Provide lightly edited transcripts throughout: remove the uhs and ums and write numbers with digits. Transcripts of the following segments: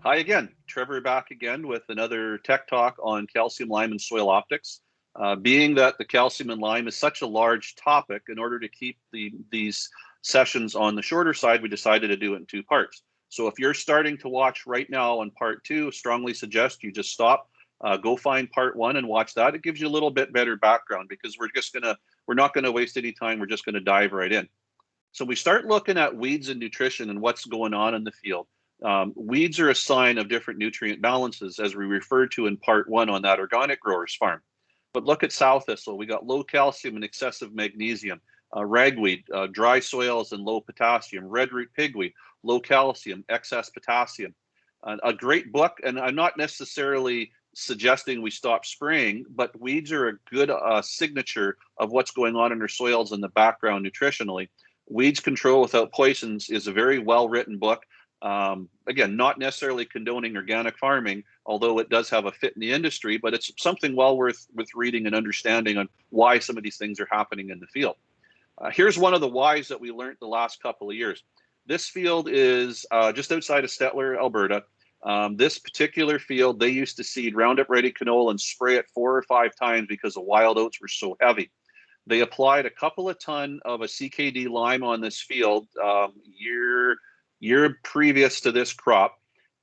Hi again, Trevor back again with another tech talk on calcium, lime, and soil optics. Being that the calcium and lime is such a large topic, in order to keep these sessions on the shorter side, we decided to do it in two parts. So if you're starting to watch right now on part two, strongly suggest you just stop, go find part one and watch that. It gives you a little bit better background because we're not gonna waste any time. We're just gonna dive right in. So we start looking at weeds and nutrition and what's going on in the field. Weeds are a sign of different nutrient balances, as we referred to in part one on that organic growers farm. But look at sow thistle. We got low calcium and excessive magnesium. Ragweed, dry soils and low potassium. Red root pigweed, low calcium, excess potassium. A great book, and I'm not necessarily suggesting we stop spraying, but weeds are a good signature of what's going on in our soils in the background nutritionally. Weeds Control Without Poisons is a very well-written book. Again, not necessarily condoning organic farming, although it does have a fit in the industry, but it's something well worth reading and understanding on why some of these things are happening in the field. Here's one of the whys that we learned the last couple of years. This field is just outside of Stettler, Alberta. This particular field, they used to seed Roundup Ready canola and spray it 4 or 5 times because the wild oats were so heavy. They applied a couple of ton of a CKD lime on this field year previous to this crop,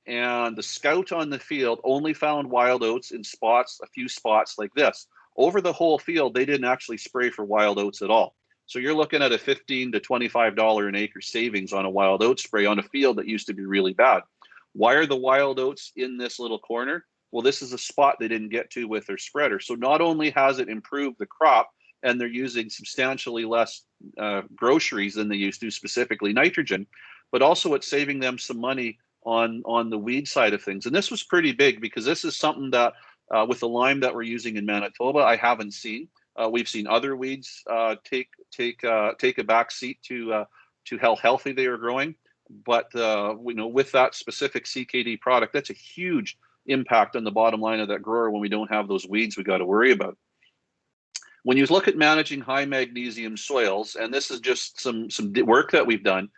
and the scout on the field only found wild oats in spots, a few spots like this. Over the whole field, they didn't actually spray for wild oats at all. So you're looking at a $15 to $25 an acre savings on a wild oat spray on a field that used to be really bad. Why are the wild oats in this little corner? Well, this is a spot they didn't get to with their spreader. So not only has it improved the crop, and they're using substantially less groceries than they used to, specifically nitrogen, but also it's saving them some money on the weed side of things. And this was pretty big because this is something that with the lime that we're using in Manitoba, I haven't seen. We've seen other weeds take a back seat to how healthy they are growing, but with that specific CKD product, that's a huge impact on the bottom line of that grower when we don't have those weeds we got to worry about. When you look at managing high magnesium soils, and this is just some work that we've done,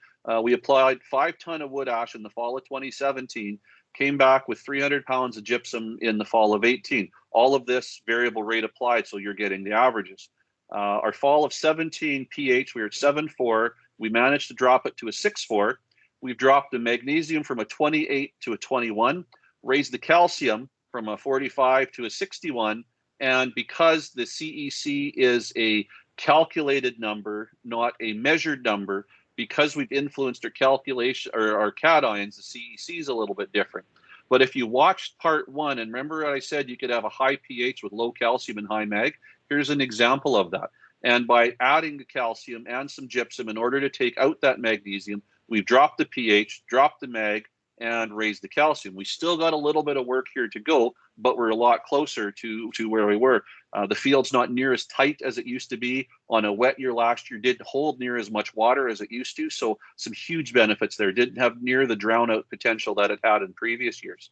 we applied 5 ton of wood ash in the fall of 2017, came back with 300 pounds of gypsum in the fall of 18. All of this variable rate applied, so you're getting the averages. Our fall of 17 pH, we were at 7.4. We managed to drop it to a 6.4. We've dropped the magnesium from a 28 to a 21, raised the calcium from a 45 to a 61, and because the CEC is a calculated number, not a measured number, because we've influenced our calculation or our cations, the CEC is a little bit different. But if you watched part one, and remember I said you could have a high pH with low calcium and high mag, here's an example of that. And by adding the calcium and some gypsum in order to take out that magnesium, we've dropped the pH, dropped the mag, and raised the calcium. We still got a little bit of work here to go, but we're a lot closer to where we were. The field's not near as tight as it used to be. On a wet year last year, didn't hold near as much water as it used to, so some huge benefits there. Didn't have near the drown out potential that it had in previous years.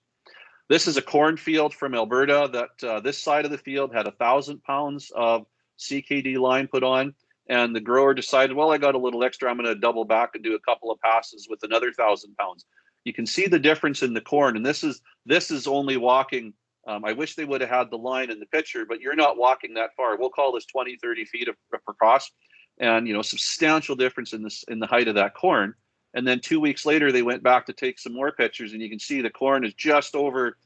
This is a cornfield from Alberta that this side of the field had 1,000 pounds of CKD lime put on, and the grower decided, well, I got a little extra, I'm going to double back and do a couple of passes with another 1,000 pounds. You can see the difference in the corn, and this is only walking. I wish they would have had the line in the picture, but you're not walking that far. We'll call this 20, 30 feet across, and substantial difference in the height of that corn. And then 2 weeks later, they went back to take some more pictures, and you can see the corn is just over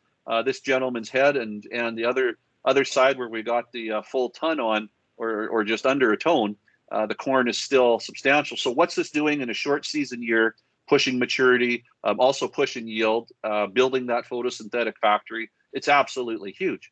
this gentleman's head, and the other side where we got the full ton on, or just under a ton, the corn is still substantial. So what's this doing in a short season year? Pushing maturity, also pushing yield, building that photosynthetic factory. It's absolutely huge.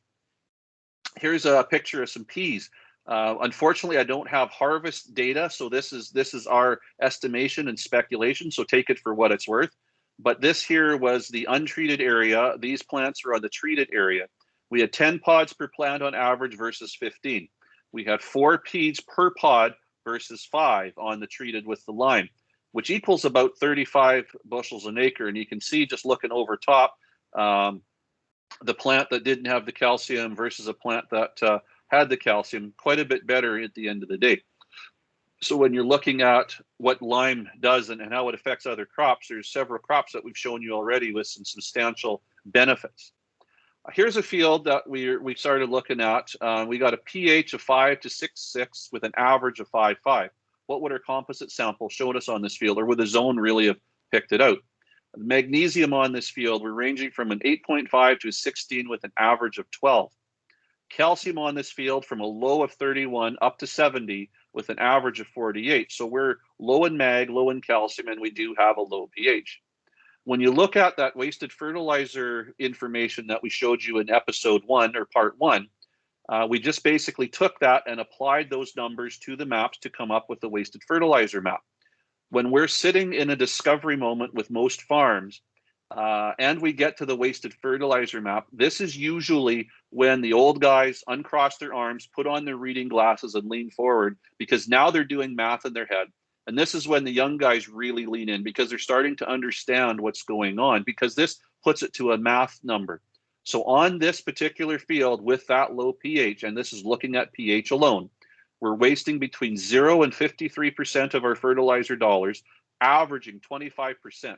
Here's a picture of some peas. Unfortunately, I don't have harvest data, so this is our estimation and speculation, so take it for what it's worth. But this here was the untreated area. These plants are on the treated area. We had 10 pods per plant on average versus 15. We had 4 peas per pod versus 5 on the treated with the lime, which equals about 35 bushels an acre. And you can see, just looking over top, the plant that didn't have the calcium versus a plant that had the calcium, quite a bit better at the end of the day. So when you're looking at what lime does and how it affects other crops, there's several crops that we've shown you already with some substantial benefits. Here's a field that we started looking at. We got a pH of 5 to 6.6 with an average of 5.5. What would our composite sample showed us on this field, or would the zone really have picked it out? The magnesium on this field, we're ranging from an 8.5 to a 16 with an average of 12. Calcium on this field from a low of 31 up to 70 with an average of 48. So we're low in mag, low in calcium, and we do have a low pH. When you look at that wasted fertilizer information that we showed you in episode 1 or part 1, we just basically took that and applied those numbers to the maps to come up with the wasted fertilizer map. When we're sitting in a discovery moment with most farms, and we get to the wasted fertilizer map, this is usually when the old guys uncross their arms, put on their reading glasses and lean forward, because now they're doing math in their head. And this is when the young guys really lean in, because they're starting to understand what's going on, because this puts it to a math number. So on this particular field with that low pH, and this is looking at pH alone, we're wasting between 0 and 53% of our fertilizer dollars, averaging 25%.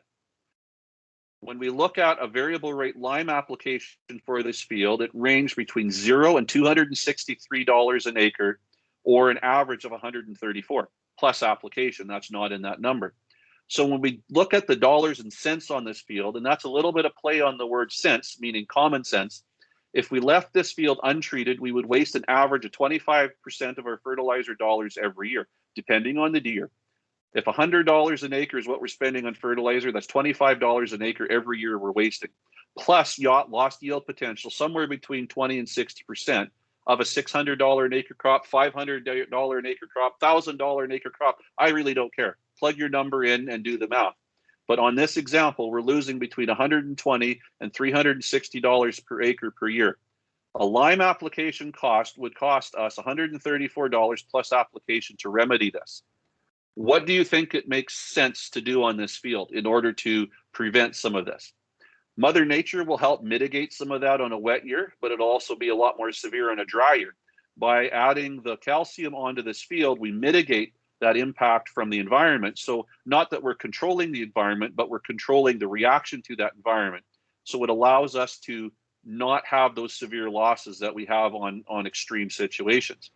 When we look at a variable rate lime application for this field, it ranged between 0 and $263 an acre, or an average of 134 plus application. That's not in that number. So when we look at the dollars and cents on this field, and that's a little bit of play on the word sense, meaning common sense, if we left this field untreated, we would waste an average of 25% of our fertilizer dollars every year, depending on the year. If $100 an acre is what we're spending on fertilizer, that's $25 an acre every year we're wasting. Plus lost yield potential, somewhere between 20 and 60% of a $600 an acre crop, $500 an acre crop, $1,000 an acre crop. I really don't care. Plug your number in and do the math. But on this example, we're losing between $120 and $360 per acre per year. A lime application cost would cost us $134 plus application to remedy this. What do you think it makes sense to do on this field in order to prevent some of this? Mother Nature will help mitigate some of that on a wet year, but it'll also be a lot more severe on a dry year. By adding the calcium onto this field, we mitigate that impact from the environment. So not that we're controlling the environment, but we're controlling the reaction to that environment. So it allows us to not have those severe losses that we have on extreme situations.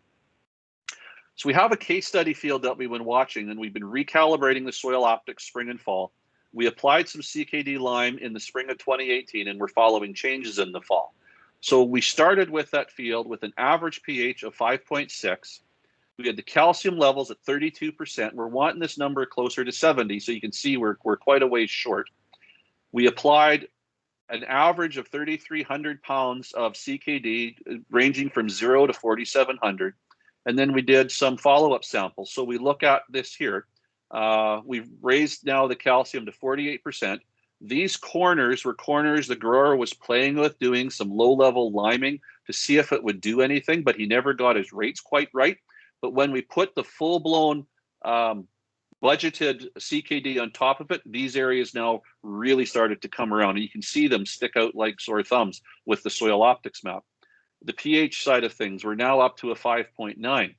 So we have a case study field that we've been watching, and we've been recalibrating the SoilOptix spring and fall. We applied some CKD lime in the spring of 2018, and we're following changes in the fall. So we started with that field with an average pH of 5.6. We had the calcium levels at 32%. We're wanting this number closer to 70, so you can see we're quite a ways short. We applied an average of 3,300 pounds of CKD, ranging from 0 to 4,700. And then we did some follow-up samples. So we look at this here. We've raised now the calcium to 48%. These corners were corners the grower was playing with, doing some low-level liming to see if it would do anything, but he never got his rates quite right. But when we put the full-blown budgeted CKD on top of it, these areas now really started to come around. And you can see them stick out like sore thumbs with the SoilOptix map. The pH side of things, we're now up to a 5.9.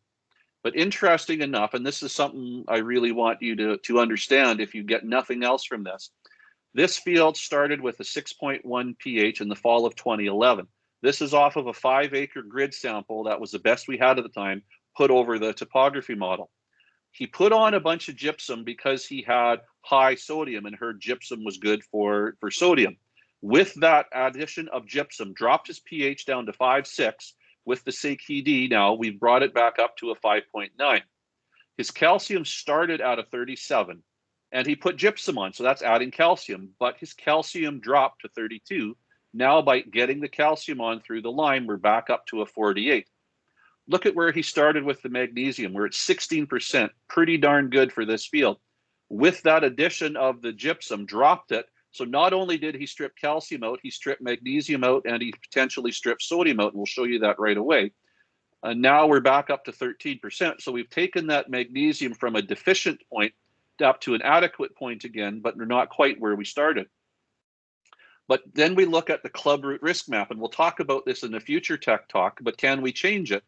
But interesting enough, and this is something I really want you to understand if you get nothing else from this, this field started with a 6.1 pH in the fall of 2011. This is off of a 5-acre grid sample that was the best we had at the time, put over the topography model. He put on a bunch of gypsum because he had high sodium and heard gypsum was good for sodium. With that addition of gypsum, dropped his pH down to 5.6. With the CKD now, we've brought it back up to a 5.9. His calcium started at a 37, and he put gypsum on, so that's adding calcium, but his calcium dropped to 32. Now by getting the calcium on through the lime, we're back up to a 48. Look at where he started with the magnesium. We're at 16%, pretty darn good for this field. With that addition of the gypsum, dropped it. So not only did he strip calcium out, he stripped magnesium out, and he potentially stripped sodium out, and we'll show you that right away. Now we're back up to 13%. So we've taken that magnesium from a deficient point up to an adequate point again, but we're not quite where we started. But then we look at the club root risk map, and we'll talk about this in a future tech talk, but can we change it?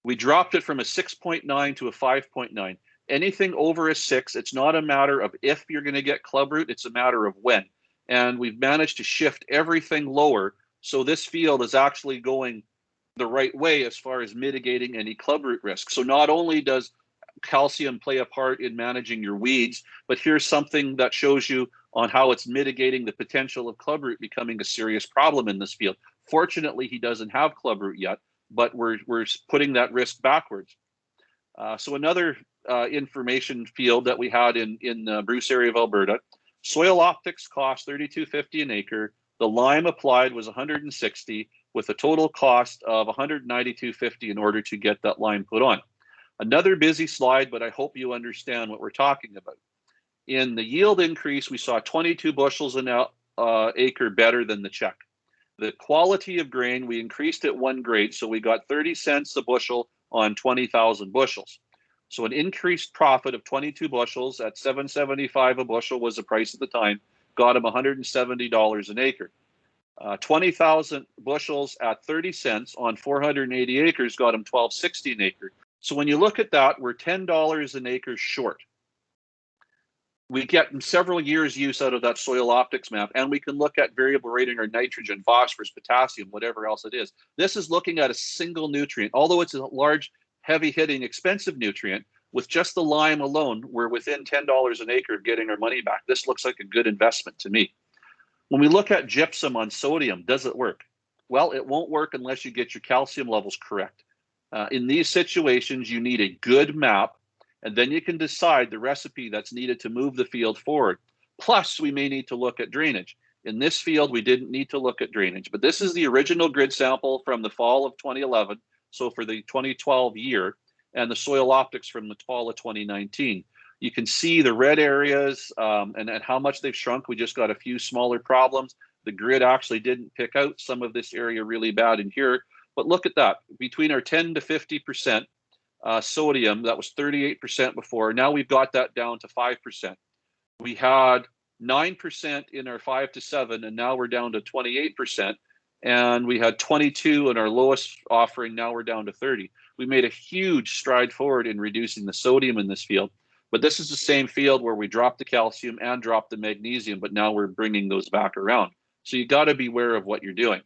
We dropped it from a 6.9 to a 5.9. Anything over a 6, it's not a matter of if you're going to get club root, it's a matter of when. And we've managed to shift everything lower, so this field is actually going the right way as far as mitigating any club root risk. So not only does calcium play a part in managing your weeds, but here's something that shows you on how it's mitigating the potential of club root becoming a serious problem in this field. Fortunately, he doesn't have club root yet, but we're putting that risk backwards. So another information field that we had in the Bruce area of Alberta, SoilOptix cost $32.50 an acre. The lime applied was $160, with a total cost of $192.50 in order to get that lime put on. Another busy slide, but I hope you understand what we're talking about. In the yield increase, we saw 22 bushels an acre better than the check. The quality of grain, we increased it 1 grade, so we got 30 cents a bushel on 20,000 bushels. So an increased profit of 22 bushels at $7.75 a bushel was the price at the time, got him $170 an acre. 20,000 bushels at 30 cents on 480 acres got him $12.60 an acre. So when you look at that, we're $10 an acre short. We get several years use out of that SoilOptix map, and we can look at variable rating or nitrogen, phosphorus, potassium, whatever else it is. This is looking at a single nutrient. Although it's a large, heavy-hitting, expensive nutrient, with just the lime alone, we're within $10 an acre of getting our money back. This looks like a good investment to me. When we look at gypsum on sodium, does it work? Well, it won't work unless you get your calcium levels correct. In these situations, you need a good map, and then you can decide the recipe that's needed to move the field forward. Plus, we may need to look at drainage. In this field, we didn't need to look at drainage, but this is the original grid sample from the fall of 2011, so for the 2012 year, and the SoilOptix from the fall of 2019. You can see the red areas and how much they've shrunk. We just got a few smaller problems. The grid actually didn't pick out some of this area really bad in here, but look at that. Between our 10 to 50% sodium, that was 38% before. Now we've got that down to 5%. We had 9% in our 5 to 7, and now we're down to 28%. And we had 22 in our lowest offering. Now we're down to 30. We made a huge stride forward in reducing the sodium in this field. But this is the same field where we dropped the calcium and dropped the magnesium, but now we're bringing those back around. So you got to be aware of what you're doing.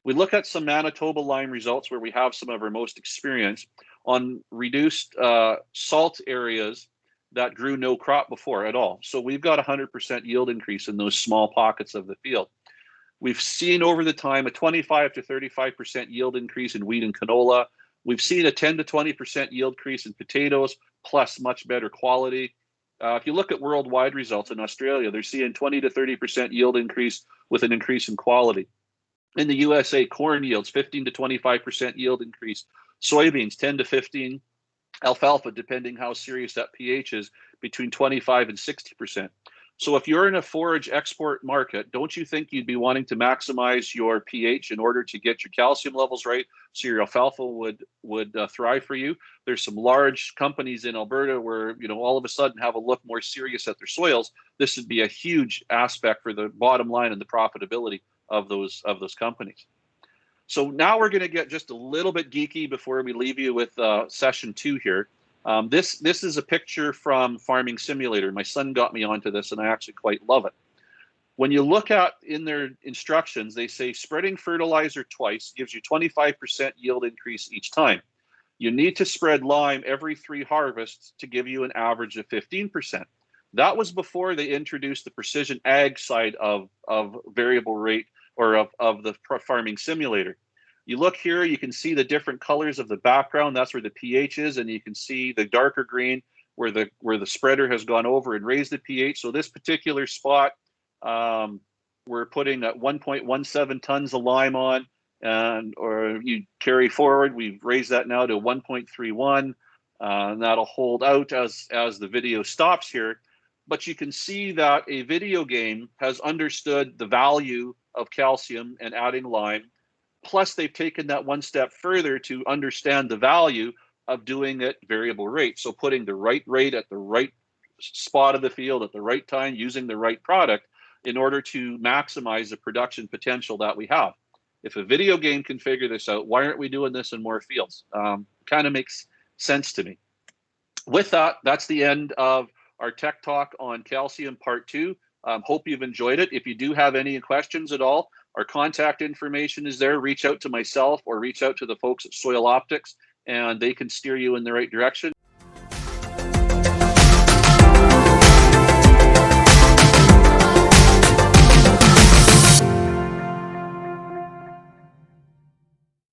We look at some Manitoba lime results where we have some of our most experience on reduced salt areas that grew no crop before at all. So we've got 100% yield increase in those small pockets of the field. We've seen over the time a 25 to 35% yield increase in wheat and canola. We've seen a 10 to 20% yield increase in potatoes, plus much better quality. If you look at worldwide results in Australia, they're seeing 20 to 30% yield increase with an increase in quality. In the USA, corn yields 15 to 25% yield increase, soybeans 10 to 15, alfalfa, depending how serious that pH is, between 25 and 60%. So if you're in a forage export market, don't you think you'd be wanting to maximize your pH in order to get your calcium levels right so your alfalfa would thrive for you? There's some large companies in Alberta where, you know, all of a sudden have a look more serious at their soils. This would be a huge aspect for the bottom line and the profitability of those companies. So now we're going to get just a little bit geeky before we leave you with session 2 here. This is a picture from Farming Simulator. My son got me onto this, and I actually quite love it. When you look at in their instructions, they say spreading fertilizer twice gives you 25% yield increase each time. You need to spread lime every 3 harvests to give you an average of 15%. That was before they introduced the precision ag side of variable rate or of the Farming Simulator. You look here, you can see the different colors of the background. That's where the pH is, and you can see the darker green where the spreader has gone over and raised the pH. So this particular spot, we're putting at 1.17 tons of lime on, or you carry forward, we've raised that now to 1.31, and that'll hold out as the video stops here. But you can see that a video game has understood the value of calcium and adding lime. Plus, they've taken that one step further to understand the value of doing it variable rate. So putting the right rate at the right spot of the field at the right time, using the right product in order to maximize the production potential that we have. If a video game can figure this out, why aren't we doing this in more fields? Kind of makes sense to me. with that, that's the end of our tech talk on calcium part 2. Hope you've enjoyed it. If you do have any questions at all, our contact information is there. Reach out to myself or reach out to the folks at SoilOptix, and they can steer you in the right direction.